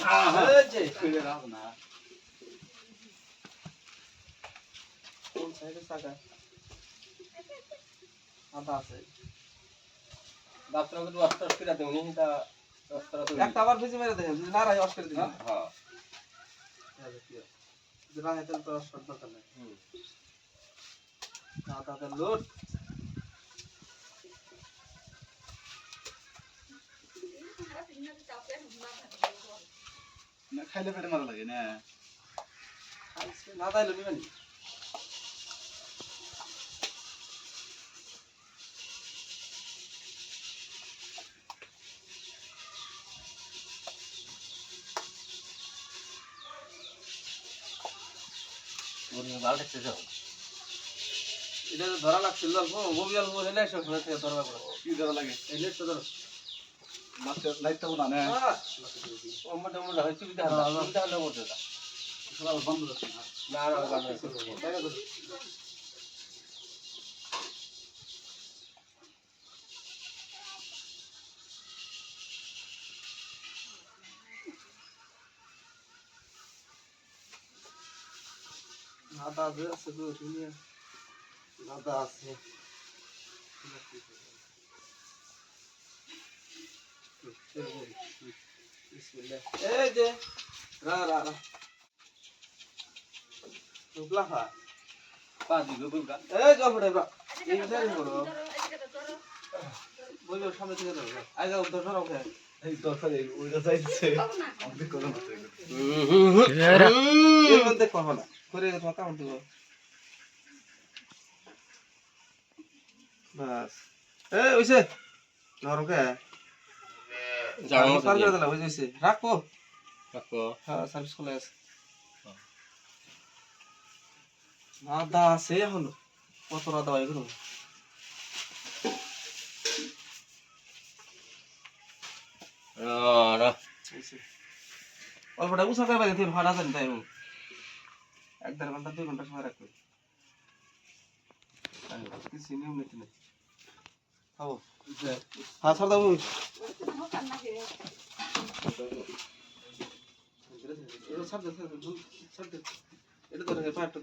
এই যে কইলে রাখ না কোন সাইডে সাকা আদা আছে ডাক্তার তো ওয়াশ করে দেন উনি তা রাস্তা তো একটা আবার ভিজি মেরে দেন যদি না রাই ওয়াশ করে দিন হ্যাঁ জরা হেতল তো শর্ট দরকার নাই আদা লোড না খাইলে পেটে মারা লাগে না খাইছে না তাইলে নিবেন উনি ভালো দেখতে যাও এটা তো ধরা লাগছিল অল্প ববি অল্প হলে সব থেকে ধরা লাগবে কি ধরা লাগে এই নেট তো ধরো মাছের লাইটটাও না না ওমটা ওমটা হইছে বিদা বিদা হলো মতো না সকাল বন্ধ আছে না না না গান আছে আদা আছে তো শুনিয়ে আদা আছে এই যে রা রা রা টুকলা খা পা দিগো বুগা এই জল ফটাই বা এই জারি করো বলো সামনে থেকে ধরো আগে উত্তর ধরো ওকে এই দরকার এই ওইটা যাইছে আমি করব না এই বলতে করব না করে তোমার কাম দিব বাস এই ওইছে ধরো কে জানো সার্ভিস করে দিলা বুঝিস রাখো রাখো হ্যাঁ সার্ভিস করে আছে আদা আছে হলো কত আদা এগুলো না অল্পটা উষা করে দিতে ভাড়া দেন তাই এক দেড় ঘন্টা 2 ঘন্টা সময় রাখবে কিছু নিয়ম নীতি নেই খাবো হ্যাঁ ছাড় দাও এটা ছাড় দে এটা ধরে পাঁচটা